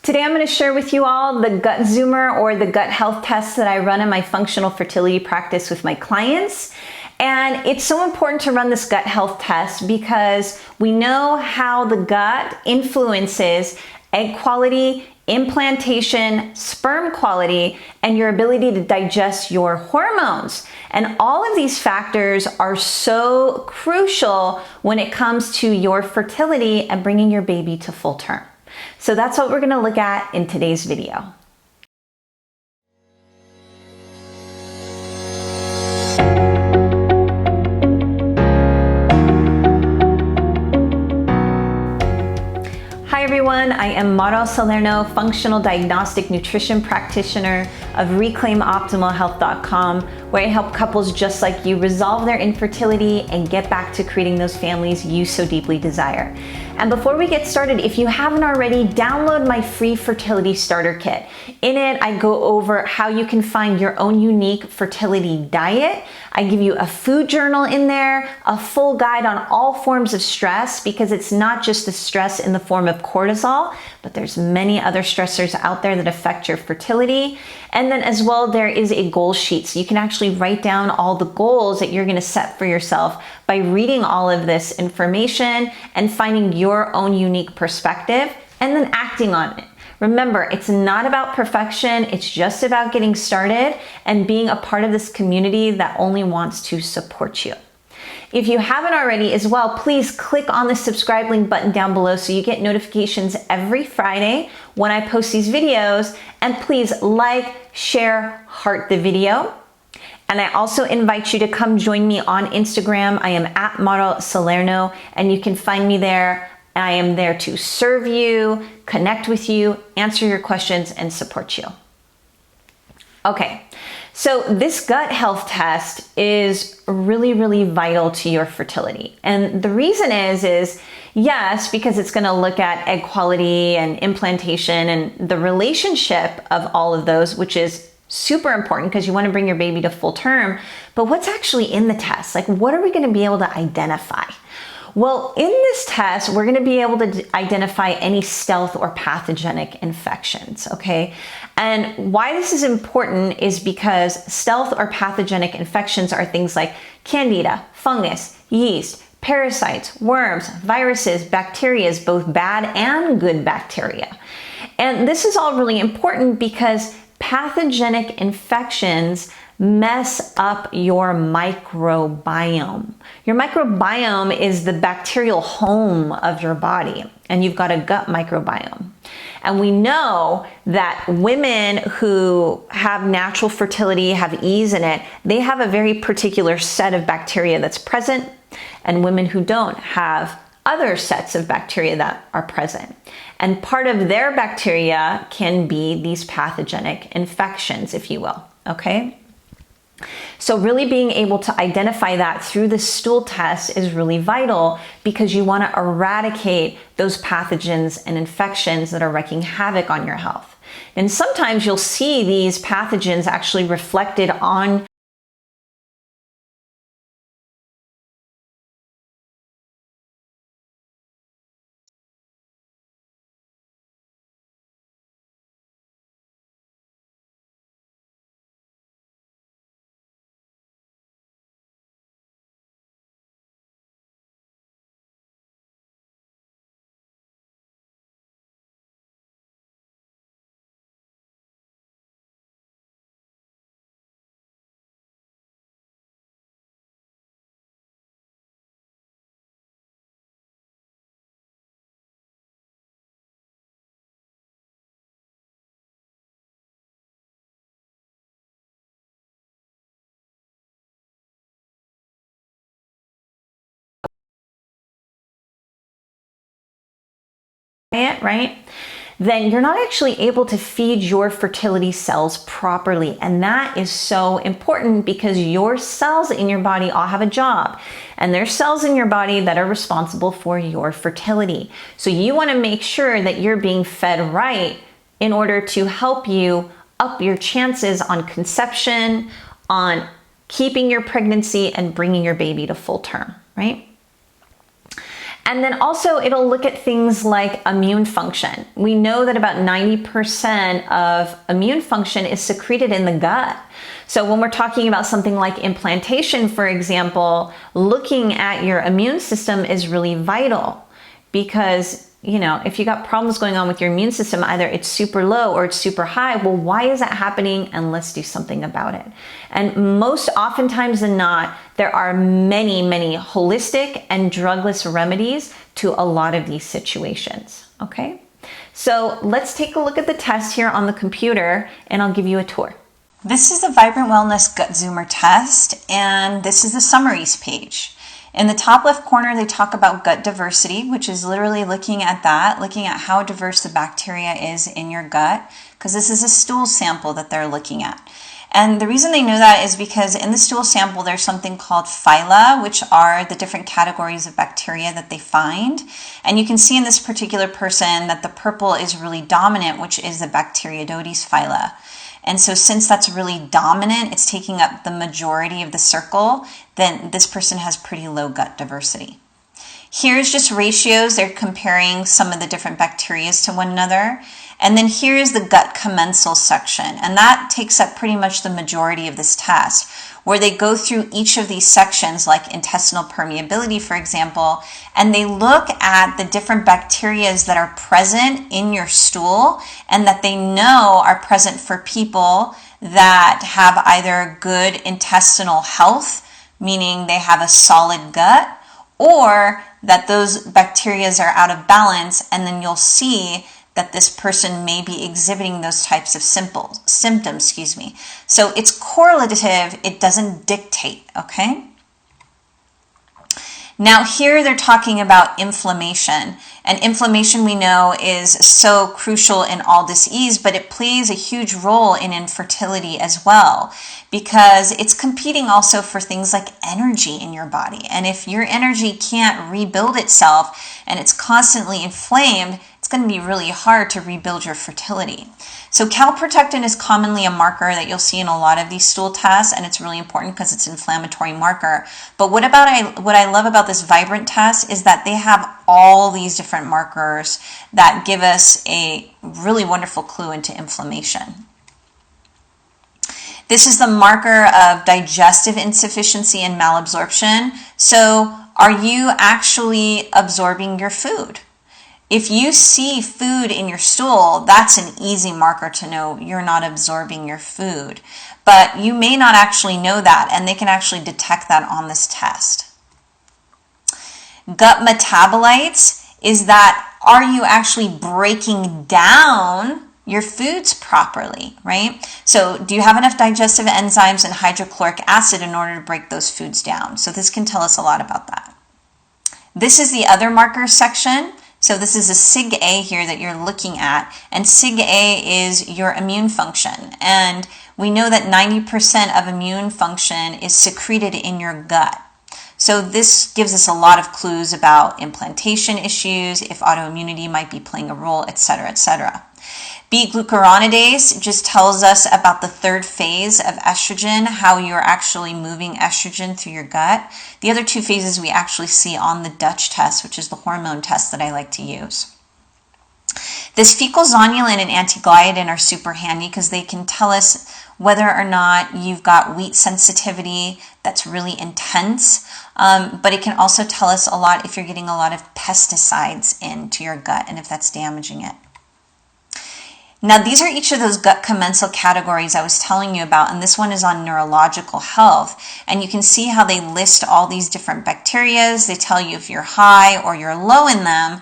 Today I'm going to share with you all the gut zoomer or the gut health test that I run in my functional fertility practice with my clients. And it's so important to run this gut health test because we know how the gut influences egg quality, implantation, sperm quality, and your ability to digest your hormones. And all of these factors are so crucial when it comes to your fertility and bringing your baby to full term. So that's what we're going to look at in today's video. Hi everyone, I am Mara Salerno, functional diagnostic nutrition practitioner of ReclaimOptimalHealth.com, where I help couples just like you resolve their infertility and get back to creating those families you so deeply desire. And before we get started, if you haven't already, download my free fertility starter kit. In it, I go over how you can find your own unique fertility diet. I give you a food journal in there, a full guide on all forms of stress, because it's not just the stress in the form of cortisol, but there's many other stressors out there that affect your fertility. And then as well, there is a goal sheet. So you can actually write down all the goals that you're gonna set for yourself by reading all of this information and finding your own unique perspective and then acting on it. Remember, it's not about perfection, it's just about getting started and being a part of this community that only wants to support you. If you haven't already as well, please click on the subscribe link button down below so you get notifications every Friday when I post these videos. And please like, share, heart the video. And I also invite you to come join me on Instagram. I am at Mara Salerno, and you can find me there. I am there to serve you, connect with you, answer your questions, and support you. Okay, so this gut health test is really, really vital to your fertility. And the reason is yes, because it's gonna look at egg quality and implantation and the relationship of all of those, which is super important because you want to bring your baby to full term. But what's actually in the test? Like, what are we going to be able to identify? Well, in this test, we're going to be able to identify any stealth or pathogenic infections, okay? And why this is important is because stealth or pathogenic infections are things like candida, fungus, yeast, parasites, worms, viruses, bacteria, both bad and good bacteria. And this is all really important because pathogenic infections mess up your microbiome. Your microbiome is the bacterial home of your body, and you've got a gut microbiome. And we know that women who have natural fertility, have ease in it, they have a very particular set of bacteria that's present, and women who don't have other sets of bacteria that are present. And part of their bacteria can be these pathogenic infections, if you will, okay? So really being able to identify that through the stool test is really vital because you want to eradicate those pathogens and infections that are wreaking havoc on your health. And sometimes you'll see these pathogens actually reflected on it, right? Then you're not actually able to feed your fertility cells properly. And that is so important because your cells in your body all have a job. And there's cells in your body that are responsible for your fertility. So you want to make sure that you're being fed right in order to help you up your chances on conception, on keeping your pregnancy and bringing your baby to full term, right? And then also it'll look at things like immune function. We know that about 90% of immune function is secreted in the gut. So when we're talking about something like implantation, for example, looking at your immune system is really vital, because if you got problems going on with your immune system, either it's super low or it's super high. Well, why is that happening? And let's do something about it. And most oftentimes than not, there are many, many holistic and drugless remedies to a lot of these situations. Okay, so let's take a look at the test here on the computer, and I'll give you a tour. This is the Vibrant Wellness Gut Zoomer test, and this is the summaries page. In the top left corner, they talk about gut diversity, which is literally looking at how diverse the bacteria is in your gut, because this is a stool sample that they're looking at. And the reason they know that is because in the stool sample, there's something called phyla, which are the different categories of bacteria that they find. And you can see in this particular person that the purple is really dominant, which is the Bacteroidetes phyla. And so since that's really dominant, it's taking up the majority of the circle, then this person has pretty low gut diversity. Here's just ratios. They're comparing some of the different bacteria to one another. And then here's the gut commensal section. And that takes up pretty much the majority of this test, where they go through each of these sections, like intestinal permeability, for example, and they look at the different bacteria that are present in your stool and that they know are present for people that have either good intestinal health, meaning they have a solid gut, or that those bacteria are out of balance, and then you'll see that this person may be exhibiting those types of symptoms. So it's correlative, it doesn't dictate, okay? Now here they're talking about inflammation, and inflammation we know is so crucial in all disease, but it plays a huge role in infertility as well, because it's competing also for things like energy in your body. And if your energy can't rebuild itself and it's constantly inflamed, it's going to be really hard to rebuild your fertility. So calprotectin is commonly a marker that you'll see in a lot of these stool tests, and it's really important because it's an inflammatory marker. But what I love about this Vibrant test is that they have all these different markers that give us a really wonderful clue into inflammation. This is the marker of digestive insufficiency and malabsorption. So are you actually absorbing your food? If you see food in your stool, that's an easy marker to know you're not absorbing your food. But you may not actually know that, and they can actually detect that on this test. Gut metabolites is that, are you actually breaking down your foods properly, right? So do you have enough digestive enzymes and hydrochloric acid in order to break those foods down? So this can tell us a lot about that. This is the other markers section. So this is a Sig-A here that you're looking at, and Sig-A is your immune function. And we know that 90% of immune function is secreted in your gut. So this gives us a lot of clues about implantation issues, if autoimmunity might be playing a role, etc., etc. B-glucuronidase just tells us about the third phase of estrogen, how you're actually moving estrogen through your gut. The other two phases we actually see on the Dutch test, which is the hormone test that I like to use. This fecal zonulin and antigliadin are super handy because they can tell us whether or not you've got wheat sensitivity that's really intense, but it can also tell us a lot if you're getting a lot of pesticides into your gut and if that's damaging it. Now, these are each of those gut commensal categories I was telling you about, and this one is on neurological health. And you can see how they list all these different bacteria. They tell you if you're high or you're low in them.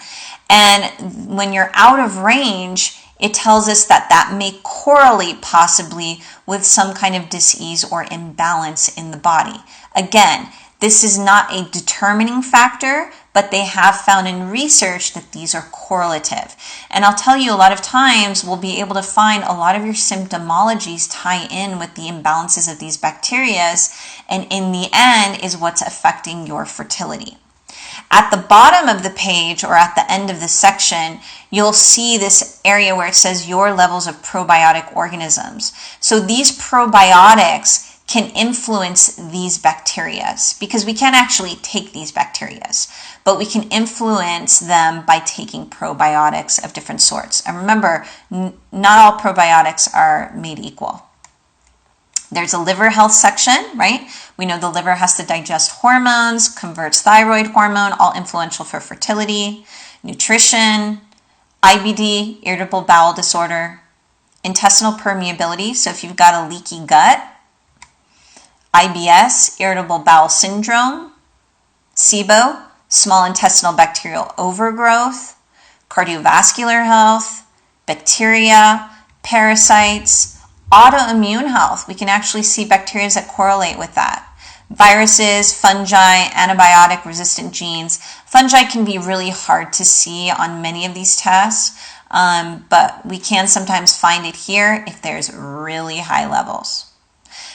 And when you're out of range, it tells us that that may correlate possibly with some kind of disease or imbalance in the body. Again, this is not a determining factor, but they have found in research that these are correlative. And I'll tell you, a lot of times we'll be able to find a lot of your symptomologies tie in with the imbalances of these bacteria, and in the end is what's affecting your fertility. At the bottom of the page, or at the end of the section, you'll see this area where it says your levels of probiotic organisms. So these probiotics can influence these bacteria, because we can't actually take these bacteria, but we can influence them by taking probiotics of different sorts. And remember, not all probiotics are made equal. There's a liver health section, right? We know the liver has to digest hormones, converts thyroid hormone, all influential for fertility, nutrition, IBD, irritable bowel disorder, intestinal permeability, so if you've got a leaky gut, IBS, irritable bowel syndrome, SIBO, small intestinal bacterial overgrowth, cardiovascular health, bacteria, parasites, autoimmune health. We can actually see bacteria that correlate with that. Viruses, fungi, antibiotic resistant genes. Fungi can be really hard to see on many of these tests, but we can sometimes find it here if there's really high levels.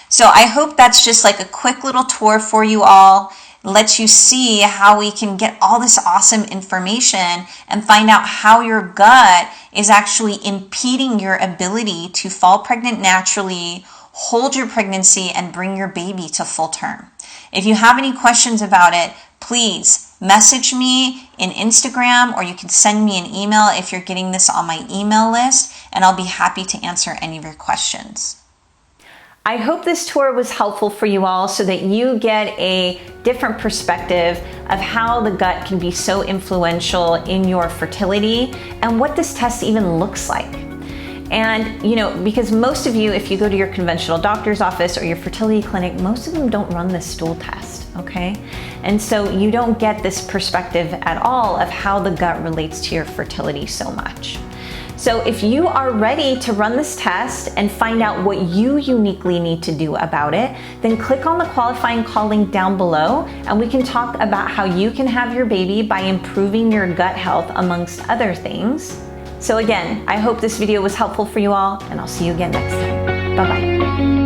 So I hope that's just like a quick little tour for you all. It lets you see how we can get all this awesome information and find out how your gut is actually impeding your ability to fall pregnant naturally, hold your pregnancy, and bring your baby to full term. If you have any questions about it, please message me in Instagram, or you can send me an email if you're getting this on my email list, and I'll be happy to answer any of your questions. I hope this tour was helpful for you all so that you get a different perspective of how the gut can be so influential in your fertility and what this test even looks like. And, because most of you, if you go to your conventional doctor's office or your fertility clinic, most of them don't run this stool test, okay? And so you don't get this perspective at all of how the gut relates to your fertility so much. So if you are ready to run this test and find out what you uniquely need to do about it, then click on the qualifying call link down below, and we can talk about how you can have your baby by improving your gut health, amongst other things. So again, I hope this video was helpful for you all, and I'll see you again next time. Bye-bye.